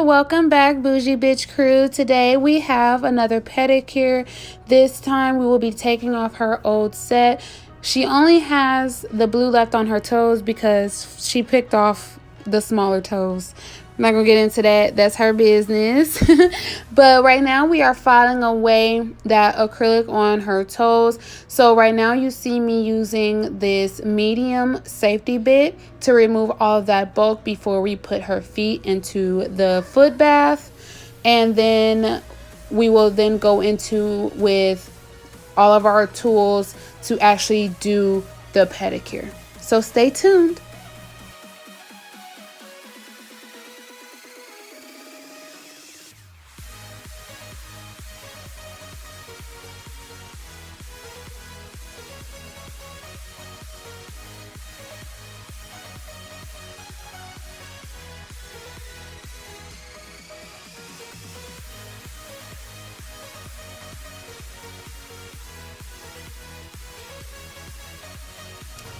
welcome back, Bougie Bitch Crew. Today we have another pedicure. This time we will be taking off her old set. She only has the blue left on her toes because she picked off the smaller toes. I'm not gonna get into that. That's her business. But right now we are filing away that acrylic on her toes. So right now you see me using this medium safety bit to remove all of that bulk before we put her feet into the foot bath. And then we will then go into with all of our tools to actually do the pedicure. So stay tuned.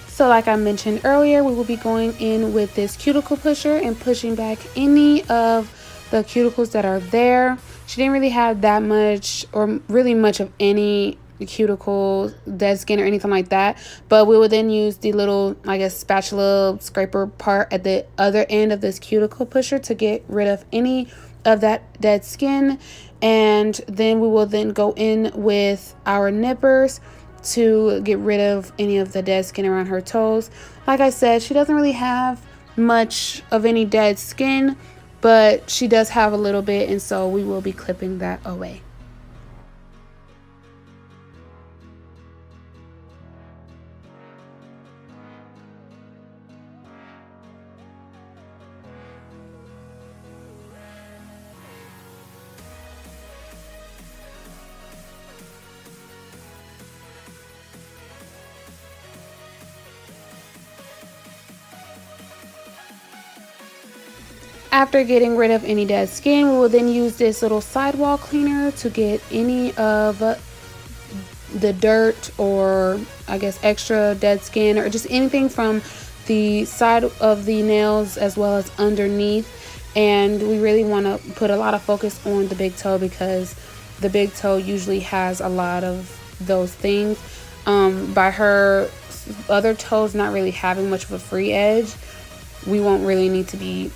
So like I mentioned earlier, we will be going in with this cuticle pusher and pushing back any of the cuticles that are there. She didn't really have that much or really much of any cuticle dead skin or anything like that, but we will then use the little, I guess, spatula scraper part at the other end of this cuticle pusher to get rid of any of that dead skin. And then we will then go in with our nippers to get rid of any of the dead skin around her toes. Like I said, she doesn't really have much of any dead skin, but she does have a little bit, and so we will be clipping that away. After getting rid of any dead skin, we will then use this little sidewall cleaner to get any of the dirt or I guess extra dead skin or just anything from the side of the nails as well as underneath. And we really want to put a lot of focus on the big toe because the big toe usually has a lot of those things. By her other toes not really having much of a free edge, we won't really need to be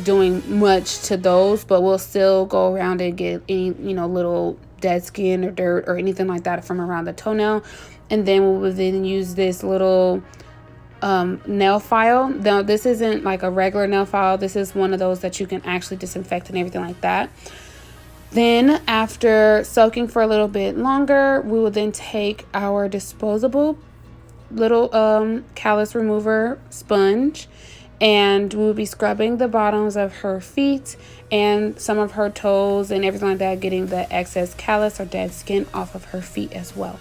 doing much to those, but we'll still go around and get any little dead skin or dirt or anything like that from around the toenail. And then we will then use this little nail file. Now this isn't like a regular nail file, this is one of those that you can actually disinfect and everything like that. Then after soaking for a little bit longer, we will then take our disposable little callus remover sponge, and we will be scrubbing the bottoms of her feet and some of her toes and everything like that, getting the excess callus or dead skin off of her feet as well.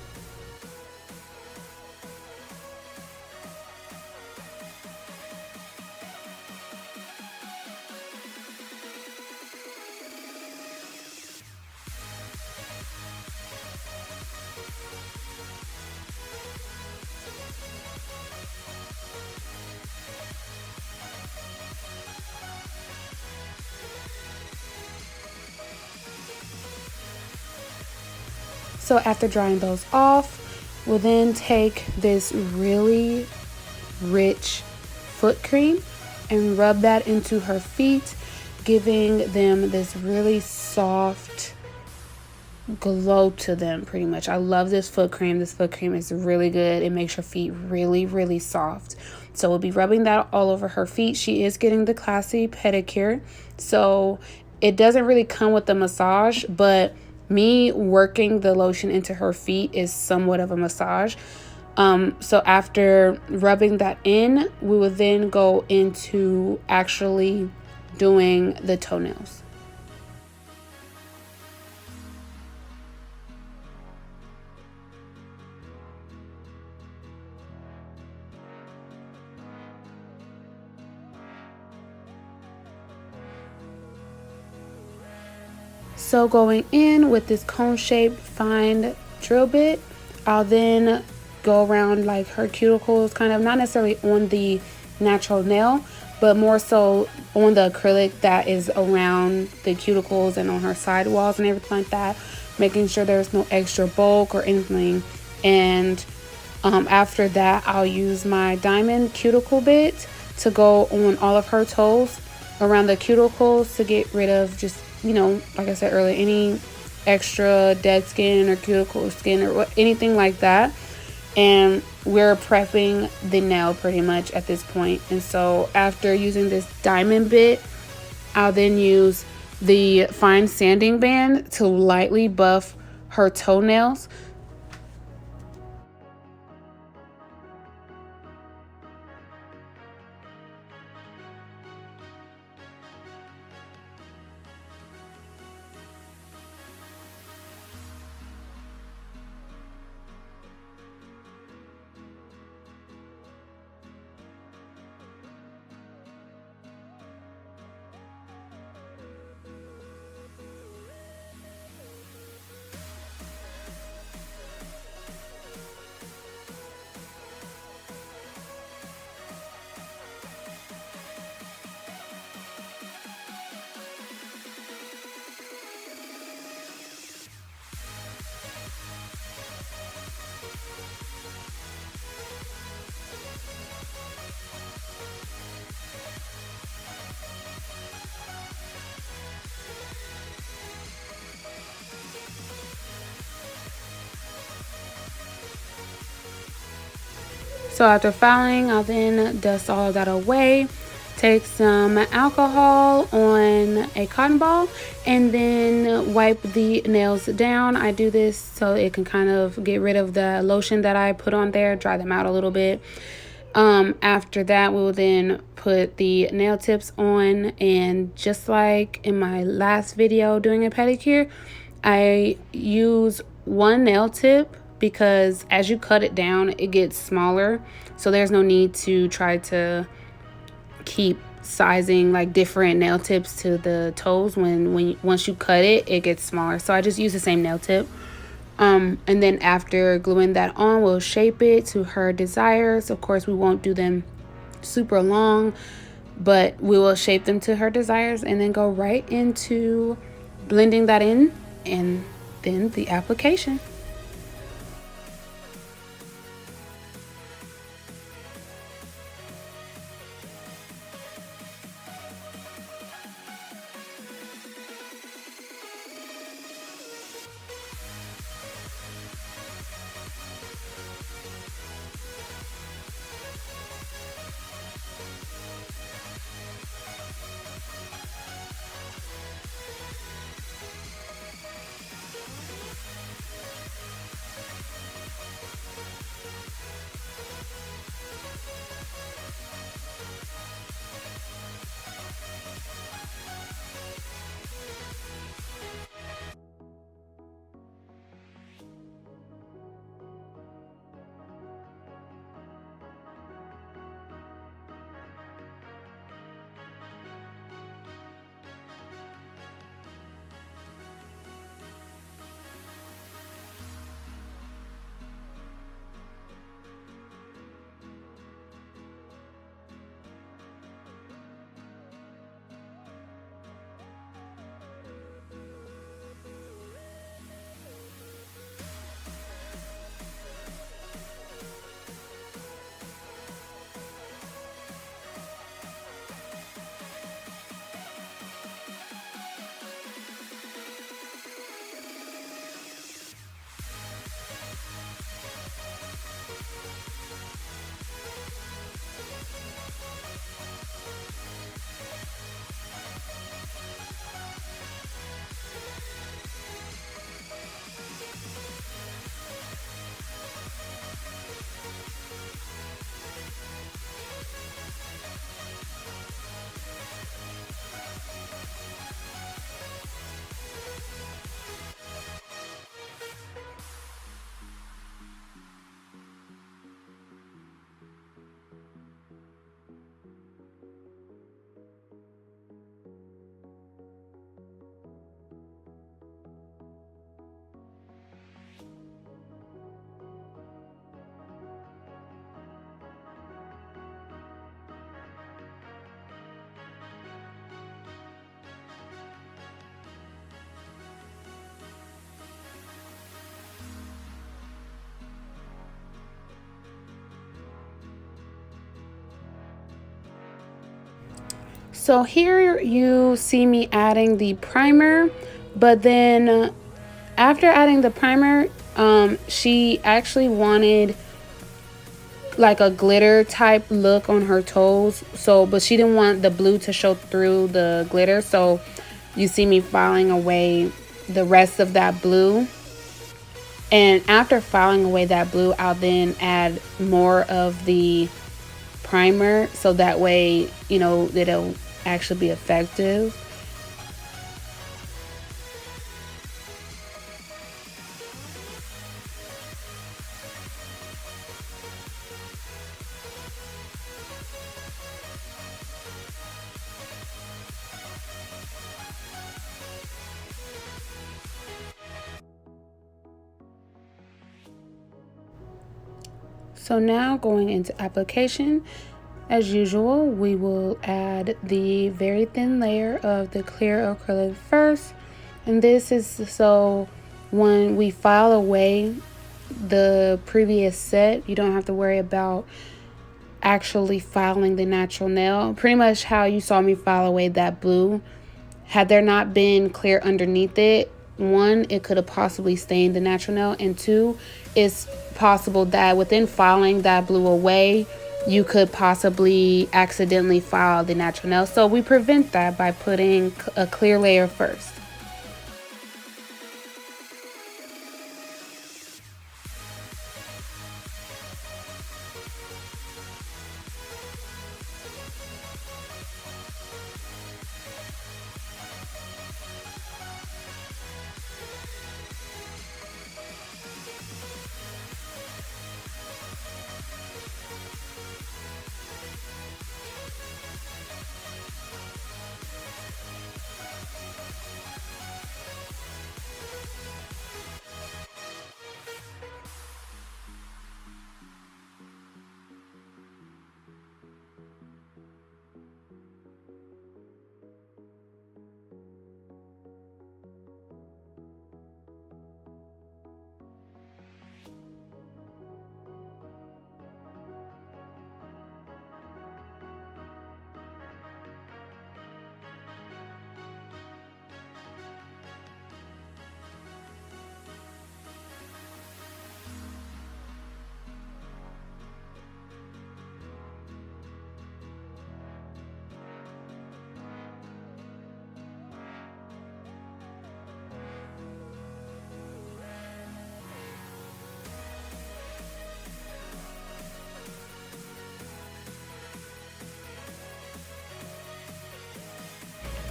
So after drying those off, we'll then take this really rich foot cream and rub that into her feet, giving them this really soft glow to them pretty much. I love this foot cream. This foot cream is really good. It makes her feet really, really soft. So we'll be rubbing that all over her feet. She is getting the classy pedicure, so it doesn't really come with the massage, but me working the lotion into her feet is somewhat of a massage. So after rubbing that in, we will then go into actually doing the toenails. So going in with this cone shaped fine drill bit, I'll then go around like her cuticles, kind of not necessarily on the natural nail, but more so on the acrylic that is around the cuticles and on her sidewalls and everything like that, making sure there's no extra bulk or anything. And after that, I'll use my diamond cuticle bit to go on all of her toes around the cuticles to get rid of just, like I said earlier, any extra dead skin or cuticle skin or anything like that. And we're prepping the nail pretty much at this point. And so after using this diamond bit, I'll then use the fine sanding band to lightly buff her toenails. So after filing, I'll then dust all of that away, take some alcohol on a cotton ball, and then wipe the nails down. I do this so it can kind of get rid of the lotion that I put on there, dry them out a little bit. After that, we will then put the nail tips on, and just like in my last video doing a pedicure, I use one nail tip because as you cut it down, it gets smaller. So there's no need to try to keep sizing like different nail tips to the toes. Once you cut it, it gets smaller. So I just use the same nail tip. And then after gluing that on, we'll shape it to her desires. Of course, we won't do them super long, but we will shape them to her desires and then go right into blending that in and then the application. So here you see me adding the primer, but then after adding the primer, she actually wanted like a glitter type look on her toes. So, but she didn't want the blue to show through the glitter. So you see me filing away the rest of that blue. And after filing away that blue, I'll then add more of the primer so that way, you know, it'll actually be effective. So now going into application, as usual, we will add the very thin layer of the clear acrylic first. And this is so when we file away the previous set, you don't have to worry about actually filing the natural nail. Pretty much how you saw me file away that blue. Had there not been clear underneath it, one, it could have possibly stained the natural nail, and two, it's possible that within filing that blue away, you could possibly accidentally file the natural nail. So we prevent that by putting a clear layer first.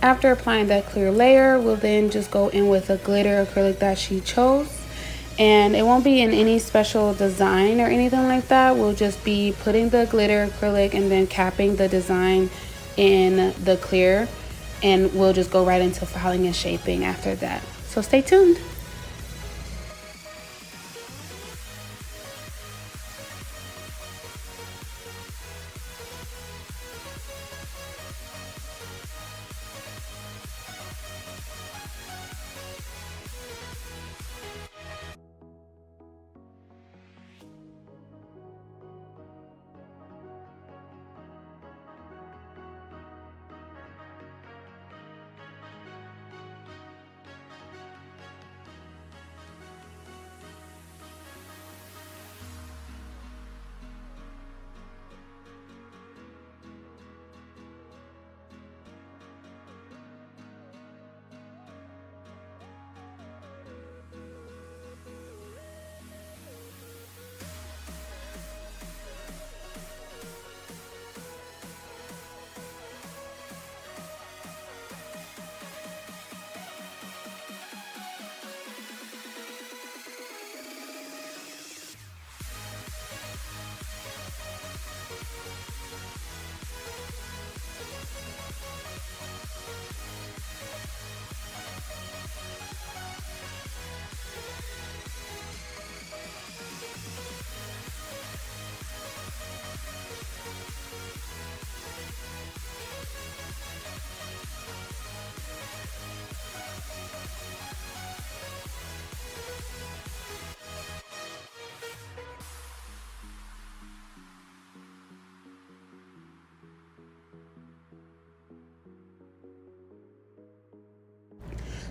After applying that clear layer, we'll then just go in with a glitter acrylic that she chose. And it won't be in any special design or anything like that. We'll just be putting the glitter acrylic and then capping the design in the clear. And we'll just go right into filing and shaping after that. So stay tuned.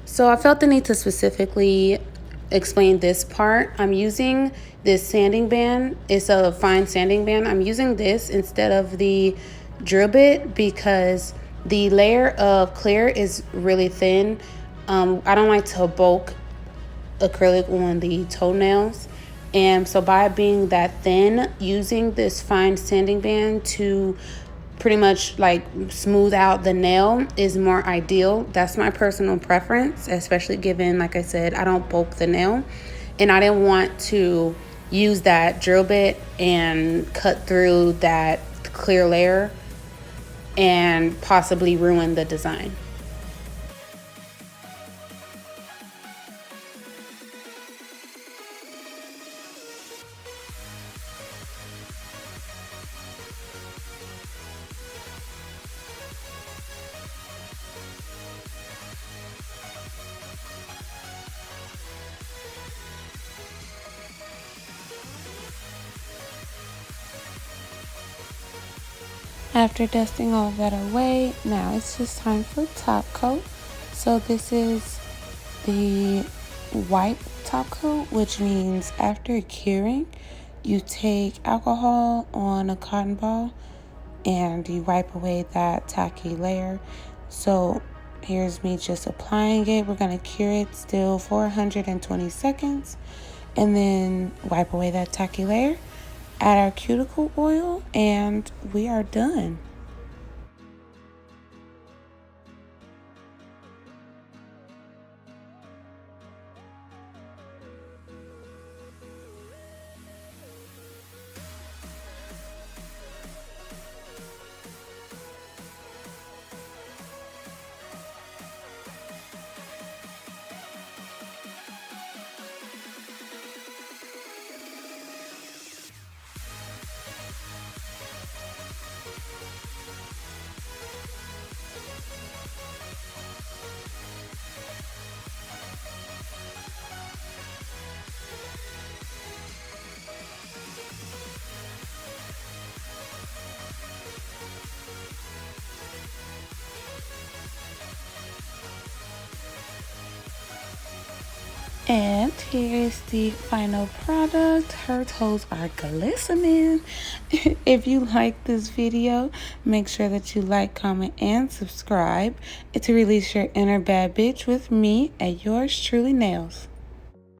So I felt the need to specifically explain this part. I'm using this sanding band. It's a fine sanding band. I'm using this instead of the drill bit because the layer of clear is really thin. I don't like to bulk acrylic on the toenails, and so by it being that thin, using this fine sanding band to pretty much like smooth out the nail is more ideal. That's my personal preference, especially given, like I said, I don't bulk the nail, and I didn't want to use that drill bit and cut through that clear layer and possibly ruin the design. After dusting all of that away, now it's just time for top coat. So this is the white top coat, which means after curing, you take alcohol on a cotton ball and you wipe away that tacky layer. So here's me just applying it. We're gonna cure it still for 120 seconds and then wipe away that tacky layer. Add our cuticle oil and we are done. And here is the final product. Her toes are glistening. If you like this video, make sure that you like, comment, and subscribe to release your inner bad bitch with me at Yours Truly Nails.